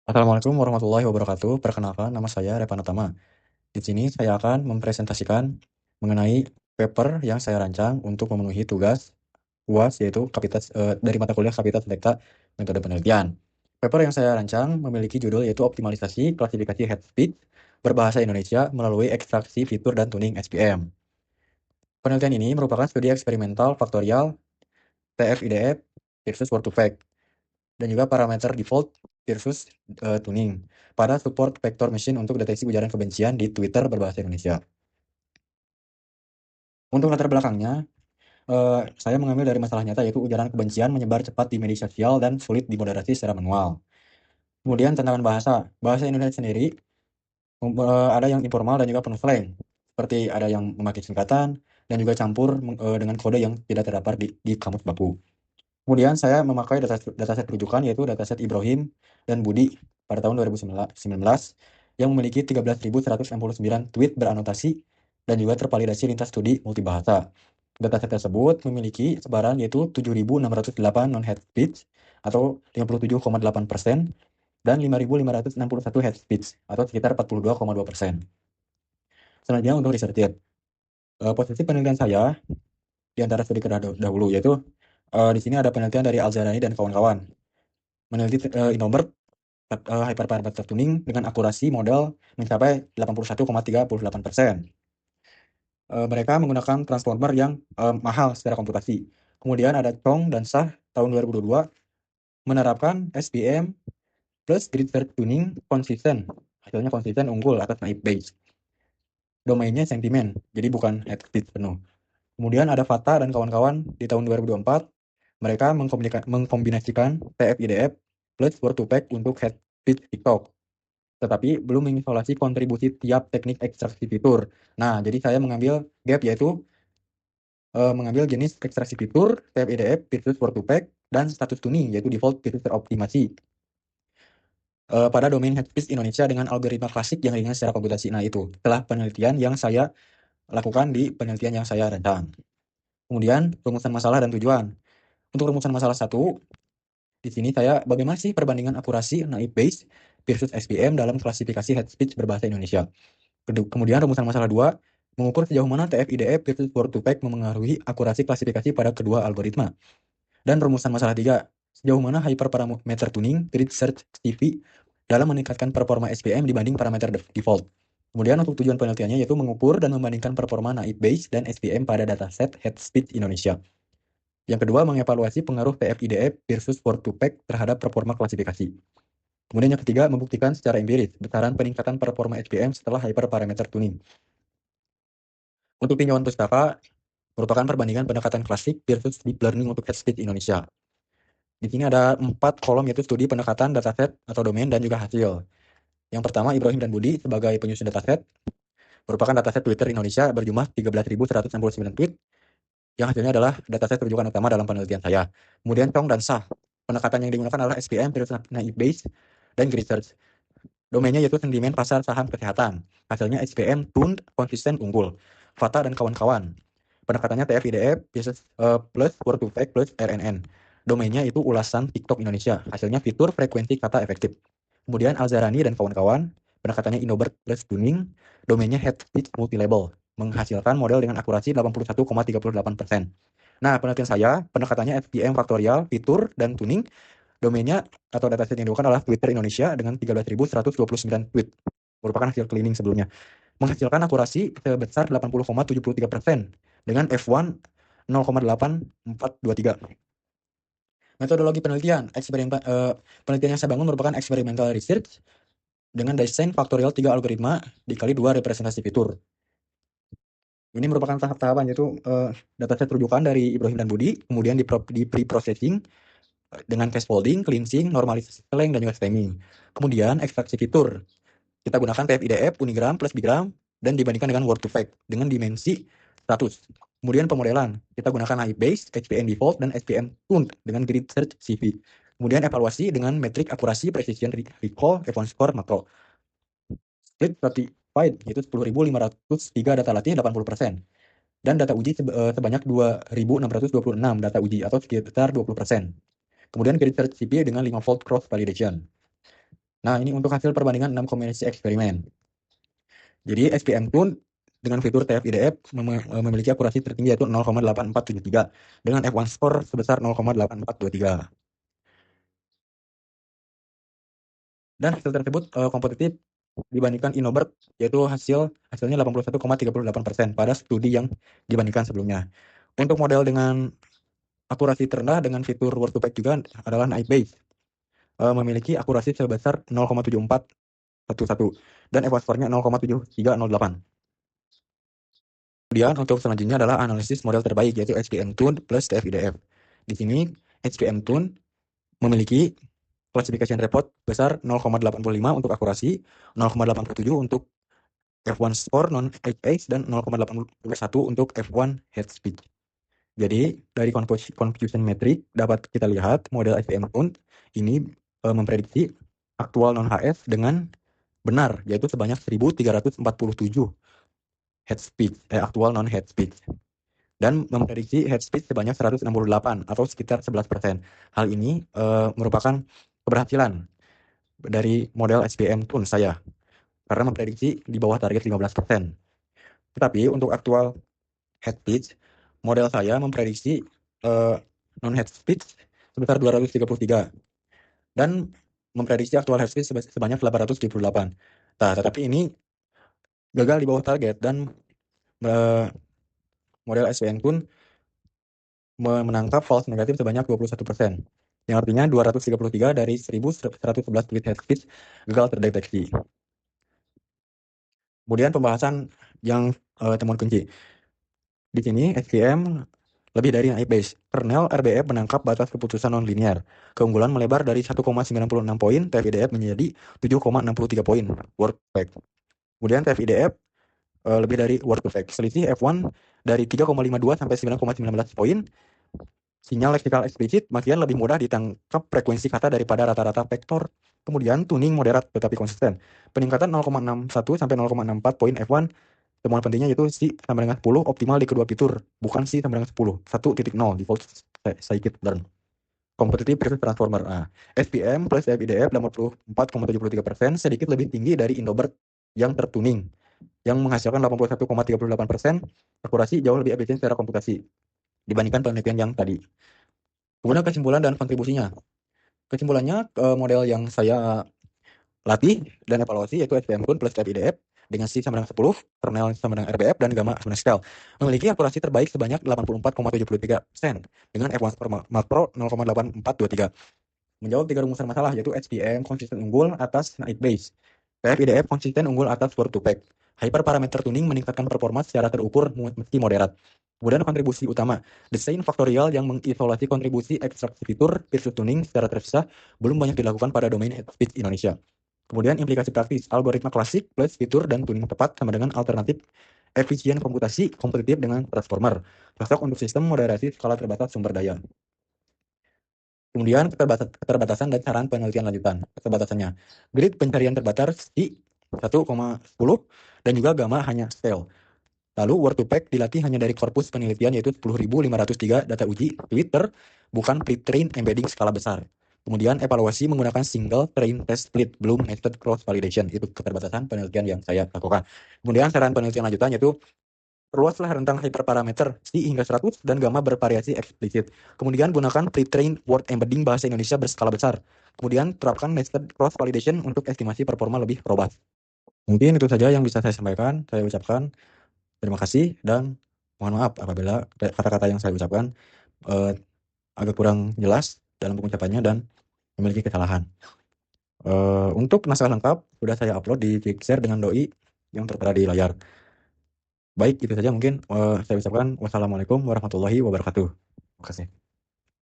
Assalamualaikum warahmatullahi wabarakatuh. Perkenalkan, nama saya Revan Utama. Di sini saya akan mempresentasikan mengenai paper yang saya rancang untuk memenuhi tugas UAS, yaitu dari mata kuliah Kapitas Delta Metode Penelitian. Paper yang saya rancang memiliki judul yaitu Optimalisasi Klasifikasi Head Speech Berbahasa Indonesia melalui ekstraksi fitur dan tuning SPM. Penelitian ini merupakan studi eksperimental faktorial TF-IDF versus Word2Vec dan juga parameter default versus tuning pada support vector machine untuk deteksi ujaran kebencian di Twitter berbahasa Indonesia. Untuk latar belakangnya, saya mengambil dari masalah nyata yaitu ujaran kebencian menyebar cepat di media sosial dan sulit dimoderasi secara manual. Kemudian tantangan bahasa. Bahasa Indonesia sendiri ada yang informal dan juga penuh slang. Seperti ada yang memakai singkatan dan juga campur dengan kode yang tidak terdapat di kamus baku. Kemudian saya memakai dataset rujukan yaitu dataset Ibrahim dan Budi pada tahun 2019 yang memiliki 13.169 tweet beranotasi dan juga tervalidasi lintas studi multibahasa. Dataset tersebut memiliki sebaran yaitu 7.608 non-hate speech atau 57,8% dan 5.561 hate speech atau sekitar 42,2%. Selanjutnya untuk research. Posisi penelitian saya di antara studi terdahulu yaitu di sini ada penelitian dari Al-Zarani dan kawan-kawan. Meneliti Inobert hyperparameter tuning dengan akurasi model mencapai 81,38%. Mereka menggunakan transformer yang mahal secara komputasi. Kemudian ada Chong dan Shah tahun 2022 menerapkan SPM plus grid search tuning konsisten. Hasilnya konsisten unggul atas naive Bayes. Domainnya sentimen, jadi bukan head speech penuh. Kemudian ada Fata dan kawan-kawan di tahun 2024. Mereka mengkombinasikan TF-IDF plus Word2Vec untuk head speech TikTok, tetapi belum mengisolasi kontribusi tiap teknik ekstraksi fitur. Nah, jadi saya mengambil gap yaitu mengambil jenis ekstraksi fitur TF-IDF versus Word2Vec dan status tuning yaitu default versus teroptimasi pada domain head speech Indonesia dengan algoritma klasik yang ringan secara komputasi. Nah, itu telah penelitian yang saya lakukan di penelitian yang saya rancang. Kemudian rumusan masalah dan tujuan. Untuk rumusan masalah 1, di sini saya bagaimana sih perbandingan akurasi naive Bayes versus SPM dalam klasifikasi head speech berbahasa Indonesia. Kemudian rumusan masalah 2, mengukur sejauh mana TF-IDF versus Word2Vec memengaruhi akurasi klasifikasi pada kedua algoritma. Dan rumusan masalah 3, sejauh mana hyperparameter tuning grid search CV dalam meningkatkan performa SPM dibanding parameter default. Kemudian untuk tujuan penelitiannya yaitu mengukur dan membandingkan performa naive Bayes dan SPM pada dataset head speech Indonesia. Yang kedua, mengevaluasi pengaruh TF-IDF versus Word2Vec terhadap performa klasifikasi. Kemudian yang ketiga, membuktikan secara empiris besaran peningkatan performa SPM setelah hyperparameter tuning. Untuk tinjauan pustaka, merupakan perbandingan pendekatan klasik versus deep learning untuk head speech Indonesia. Di sini ada 4 kolom yaitu studi pendekatan dataset atau domain dan juga hasil. Yang pertama, Ibrahim dan Budi sebagai penyusun dataset merupakan dataset Twitter Indonesia berjumlah 13.169 tweet yang hasilnya adalah dataset rujukan utama dalam penelitian saya. Kemudian Chong dan Shah, pendekatan yang digunakan adalah SPM versus naive Bayes dan grid search. Domainnya yaitu sentimen pasar saham kesehatan. Hasilnya SPM tuned konsisten unggul. Fata dan kawan-kawan. Pendekatannya TF-IDF plus Word2Vec plus RNN. Domainnya itu ulasan TikTok Indonesia. Hasilnya fitur frekuensi kata efektif. Kemudian Al-Zarani dan kawan-kawan. Pendekatannya Inobert plus tuning. Domainnya head speech multilabel. Menghasilkan model dengan akurasi 81,38%. Nah, penelitian saya, pendekatannya SPM faktorial, fitur, dan tuning. Domainnya atau dataset yang digunakan adalah Twitter Indonesia dengan 13.129 tweet. Merupakan hasil cleaning sebelumnya. Menghasilkan akurasi sebesar 80,73% dengan F1 0,8423. Metodologi penelitian. Penelitian yang saya bangun merupakan experimental research dengan desain faktorial 3 algoritma dikali 2 representasi fitur. Ini merupakan tahap-tahapan yaitu dataset rujukan dari Ibrahim dan Budi, kemudian di pre-processing dengan case folding, cleansing, normalisasi slang, dan juga stemming. Kemudian ekstraksi fitur. Kita gunakan TF-IDF, Unigram plus Bigram, dan dibandingkan dengan Word2Vec dengan dimensi 100. Kemudian pemodelan. Kita gunakan naive Bayes, SPM default, dan SPM tuned dengan grid search CV. Kemudian evaluasi dengan metrik akurasi, precision recall, Evon score, makro. Split stratified, yaitu 10.503 data latih 80%. Dan data uji sebanyak 2.626 data uji atau sekitar 20%. Kemudian grid search CV dengan 5-fold cross validation. Nah, ini untuk hasil perbandingan 6 kombinasi eksperimen. Jadi SPM Tune dengan fitur TF-IDF memiliki akurasi tertinggi yaitu 0,8473 dengan F1 score sebesar 0,8423. Dan hasil tersebut kompetitif dibandingkan Inobert, yaitu hasilnya 81,38% pada studi yang dibandingkan sebelumnya. Untuk model dengan akurasi terendah dengan fitur word to pack juga adalah Nightbase, memiliki akurasi sebesar 0,7411 dan F1 score-nya 0,7308. Kemudian untuk selanjutnya adalah analisis model terbaik yaitu HPM Tune plus TF-IDF. Di sini HPM Tune memiliki classification report besar 0,85 untuk akurasi, 0,87 untuk F1 score non HH dan 0,81 untuk F1 head speed. Jadi dari confusion metric dapat kita lihat model HPM Tune ini memprediksi aktual non HS dengan benar yaitu sebanyak 1347 head speed aktual non head speed dan memprediksi head speed sebanyak 168 atau sekitar 11%. Hal ini merupakan keberhasilan dari model SPM Tune saya karena memprediksi di bawah target 15%. Tetapi untuk aktual head speed, model saya memprediksi non head speed sebesar 233 dan memprediksi aktual head speed sebanyak 878. Nah, tetapi ini gagal di bawah target dan model SPM Tune menangkap false negatif sebanyak 21%. Yang artinya 233 dari 1111 tweet head speech gagal terdeteksi. Kemudian pembahasan yang temuan kunci. Di sini SVM lebih dari naik base. Kernel RBF menangkap batas keputusan non-linear. Keunggulan melebar dari 1,96 poin TF-IDF menjadi 7,63 poin word fact. Kemudian TF-IDF lebih dari word fact. Selisih F1 dari 3,52 sampai 9,19 poin. Sinyal leksikal eksplisit makin lebih mudah ditangkap frekuensi kata daripada rata-rata vektor. Kemudian tuning moderat tetapi konsisten. Peningkatan 0,61 sampai 0,64 poin F1. Temuan pentingnya yaitu C sama dengan 10 optimal di kedua fitur, bukan C sama dengan 10. 1.0 default scikit-learn. Kompetitif versus transformer. Nah, SPM plus FIDF 84,73% sedikit lebih tinggi dari Indobert yang tertuning, yang menghasilkan 81,38%, akurasi jauh lebih efisien secara komputasi dibandingkan penelitian yang tadi. Kemudian kesimpulan dan kontribusinya. Kesimpulannya, model yang saya latih dan evaluasi yaitu SPM Tune plus FIDF dengan C sama dengan 10, kernel sama dengan RBF, dan gamma sama dengan scale. Memiliki akurasi terbaik sebanyak 84,73% dengan F1 score makro 0,8423. Menjawab 3 rumusan masalah yaitu SPM konsisten unggul atas naik base. PFIDF konsisten unggul atas word to pack. Hyperparameter tuning meningkatkan performa secara terukur meski moderat. Kemudian kontribusi utama, desain faktorial yang mengisolasi kontribusi ekstraksi fitur versus tuning secara terpisah belum banyak dilakukan pada domain head speech Indonesia. Kemudian implikasi praktis, algoritma klasik plus fitur dan tuning tepat sama dengan alternatif efisien komputasi kompetitif dengan transformer. Cocok untuk sistem moderasi skala terbatas sumber daya. Kemudian keterbatasan dan saran penelitian lanjutan. Keterbatasannya, grid pencarian terbatas di 1,10 dan juga gamma hanya scale. Lalu word to pack dilatih hanya dari korpus penelitian yaitu 10.503 data uji Twitter, bukan pre-train embedding skala besar. Kemudian evaluasi menggunakan single train test split, belum nested cross validation. Itu keterbatasan penelitian yang saya lakukan. Kemudian saran penelitian lanjutan yaitu perluaslah rentang hyperparameter C hingga 100 dan gamma bervariasi eksplisit. Kemudian gunakan pre-train word embedding bahasa Indonesia berskala besar. Kemudian terapkan nested cross validation untuk estimasi performa lebih robust. Mungkin itu saja yang bisa saya sampaikan, saya ucapkan. Terima kasih dan mohon maaf apabila kata-kata yang saya ucapkan agak kurang jelas dalam pengucapannya dan memiliki kesalahan. Untuk naskah lengkap sudah saya upload di Fixer dengan doi yang tertera di layar. Baik, itu saja mungkin saya ucapkan wassalamualaikum warahmatullahi wabarakatuh. Terima kasih.